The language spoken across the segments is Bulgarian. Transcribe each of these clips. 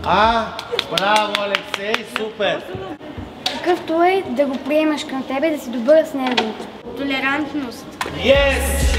Браво, Алексей, супер! Какъвто е да го приемаш към тебе, да си добър с него. Толерантност. Yes!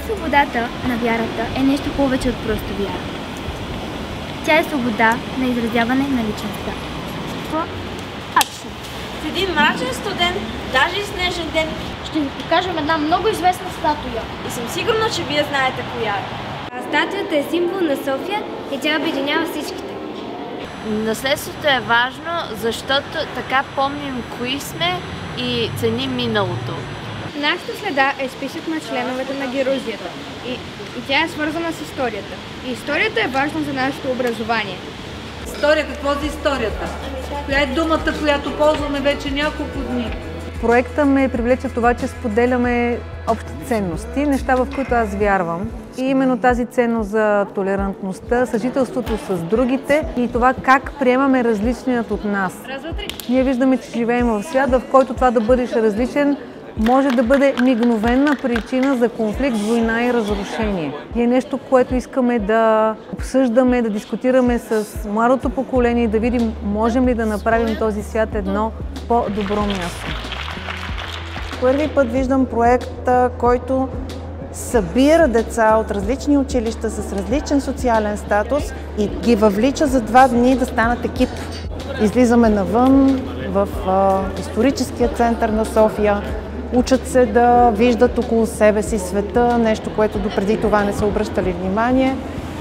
Свободата на вярата е нещо повече от просто вяра. Тя е свобода на изразяване на личността. В един мрачен студент, даже и снежен ден, ще ви покажем една много известна статуя. И съм сигурна, че вие знаете коя е. Статуята е символ на София и тя обединява всичките. Наследството е важно, защото така помним кои сме и ценим миналото. Нашата следа е списък на членовете на герозията и тя е свързана с историята. И историята е важна за нашето образование. История, какво за историята? Коя е думата, която ползваме вече няколко дни? Проекта ме привлече това, че споделяме общи ценности, неща, в които аз вярвам. И именно тази ценност за толерантността, съжителството с другите и това как приемаме различният от нас. Ние виждаме, че живеем в свят, в който това да бъдеш различен може да бъде мигновена причина за конфликт, война и разрушение. И е нещо, което искаме да обсъждаме, да дискутираме с младото поколение и да видим, можем ли да направим този свят едно по-добро място. Първи път виждам проект, който събира деца от различни училища с различен социален статус и ги въвлича за 2 дни да станат екип. Излизаме навън в историческия център на София. Учат се да виждат около себе си света, нещо, което допреди това не са обръщали внимание.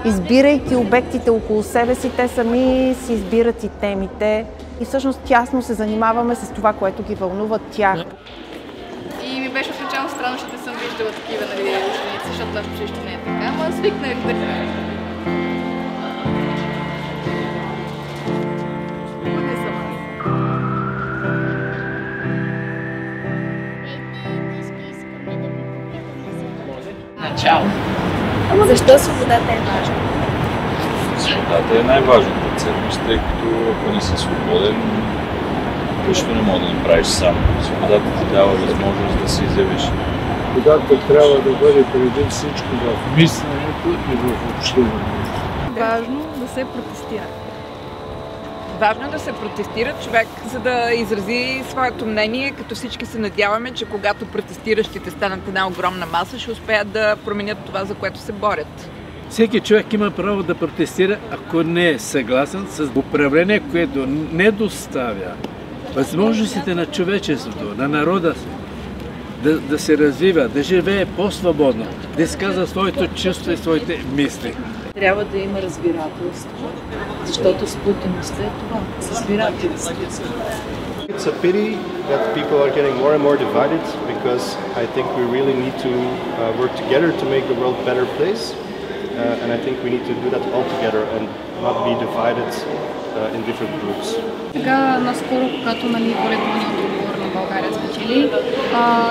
Избирайки обектите около себе си, те сами си избират и темите и всъщност тясно се занимаваме с това, което ги вълнува тях. И ми беше отначално странно, че не съм виждала такива ученици, защото нашето училище не е така, ама свикнах да... Начало. Защо свободата е важна? Свободата е най-важната ценност, тъй като ако не си свободен, нищо не може да направиш сам. Свободата ти дава възможност да се изявиш. Свободата трябва да бъде преди всичко в мисленето и в общуването. Важно да се протестира. Важно е да се протестира човек, за да изрази своето мнение, като всички се надяваме, че когато протестиращите станат една огромна маса, ще успеят да променят това, за което се борят. Всеки човек има право да протестира, ако не е съгласен с управление, което не доставя възможностите на човечеството, на народа си, да се развива, да живее по-свободно, да изказва своето чувство и своите мисли. Трябва да има разбирателство, защото сплутеността е това, разбирателство. It's a pity that people are getting more and more divided because I think we really need to work together to make the world a better place. And I think we need to do that all together and not be divided in different groups. Сега, наскоро, когато волейболният отбор на България спечели,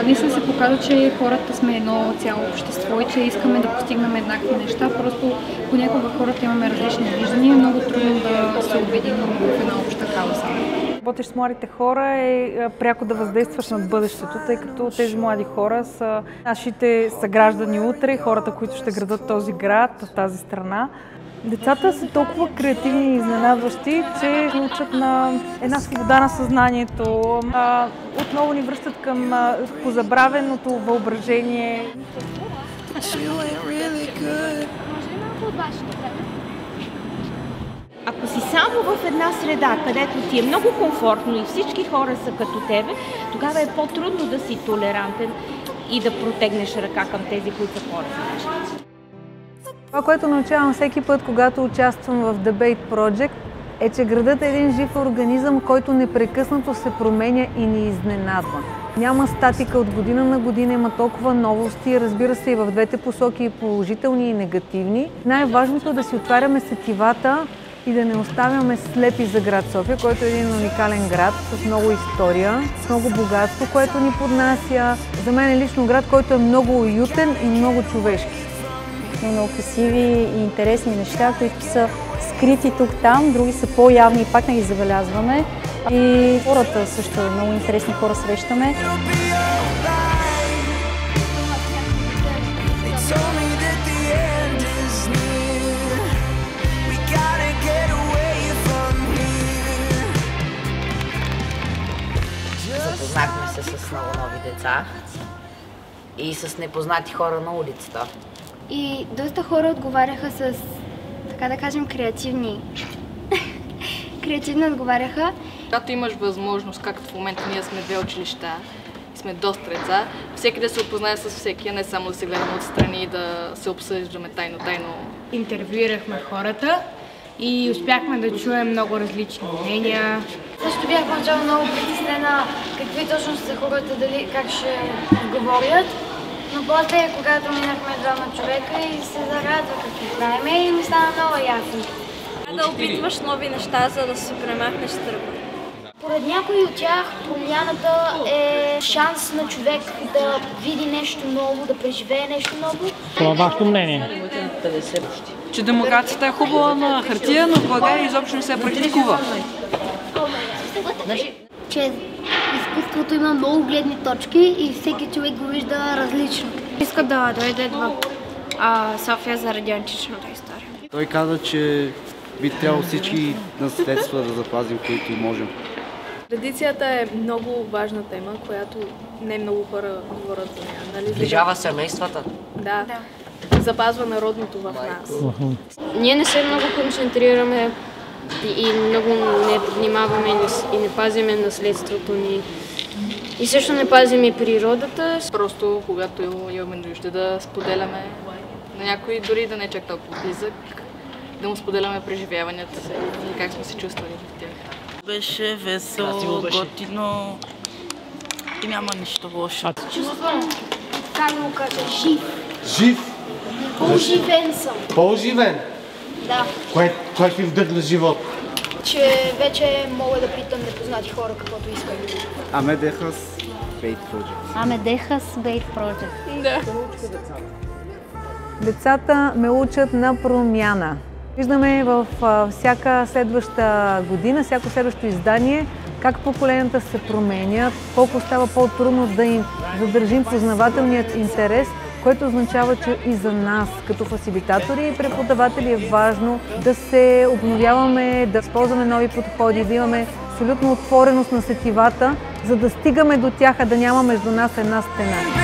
наистина се показва, че хората сме едно цяло общество и че искаме да постигнем еднакви неща. Просто понякога хората имаме различни виждания, много трудно да се обединим в една обща кауза. Работиш с младите хора е пряко да въздействаш над бъдещето, тъй като тези млади хора са нашите съграждани утре, хората, които ще градат този град, тази страна. Децата са толкова креативни и изненадващи, че учат на една свобода на съзнанието. Отново ни връщат към позабравеното въображение. Ако си само в една среда, където ти е много комфортно и всички хора са като тебе, тогава е по-трудно да си толерантен и да протегнеш ръка към тези, които са по-различни. Това, което научавам всеки път, когато участвам в Debate Project, е, че градът е един жив организъм, който непрекъснато се променя и ни изненадва. Няма статика от година на година, има толкова новости, разбира се и в двете посоки, положителни и негативни. Най-важното е да си отваряме сетивата и да не оставяме слепи за град София, който е един уникален град с много история, с много богатство, което ни поднася. За мен е лично град, който е много уютен и много човешки. Много красиви и интересни неща, които са скрити тук-там, други са по-явни и пак не ги забелязваме. И хората също, много интересни хора срещаме. Запознахме се с много нови деца и с непознати хора на улицата. И доста хора отговаряха с, така да кажем, креативни отговаряха. Когато имаш възможност, както в момента ние сме две училища и сме доста деца, всеки да се опознае с всеки, а не само да се гледаме отстрани и да се обсъждаме тайно. Интервюирахме хората и успяхме да чуем много различни мнения. Също бях поначало много притеснена какви точно са хората, дали как ще говорят. Но после, когато минахме двама човека и се зарадва какво правим и ми стана много ясно. Да опитваш нови неща, за да се премахнеш страха. Поред някои от тях промяната е шанс на човек да види нещо ново, да преживее нещо ново. Това е вашето мнение? Че демокрацията е хубава на хартия, но в България изобщо не се практикува. Че изкуството има много гледни точки и всеки човек го вижда различно. Иска да дойде в София заради античната история. Той каза, че би трябвало всички наследства да запазим, които можем. Традицията е много важна тема, която не много хора говорят за нея. Нали? Сближава семействата. Да. Запазва народното в нас. Ние не се много концентрираме и много не внимаваме и не пазиме наследството ни. И също не пазим и природата. Просто когато имаме нужда да споделяме на някой, дори да не е чак толкова близък, да му споделяме преживяванията си и как сме се чувствали в тях. Беше весело, готино и няма нищо лошо. Чувствам, как му кажа, жив. Жив? По-оживен съм. По-оживен? Да. Кое ти вдъхна живот? Че вече мога да питам непознати хора каквото искам. Аме дехас Bait Project. Аме дехас Bait Project. Да. Децата ме учат на промяна. Виждаме в всяка следваща година, всяко следващо издание, как поколенията се променят, колко става по-трудно да им задържим познавателният интерес, което означава, че и за нас, като фасилитатори и преподаватели, е важно да се обновяваме, да използваме нови подходи, да имаме абсолютно отвореност на сетивата, за да стигаме до тях, а да няма между нас една стена.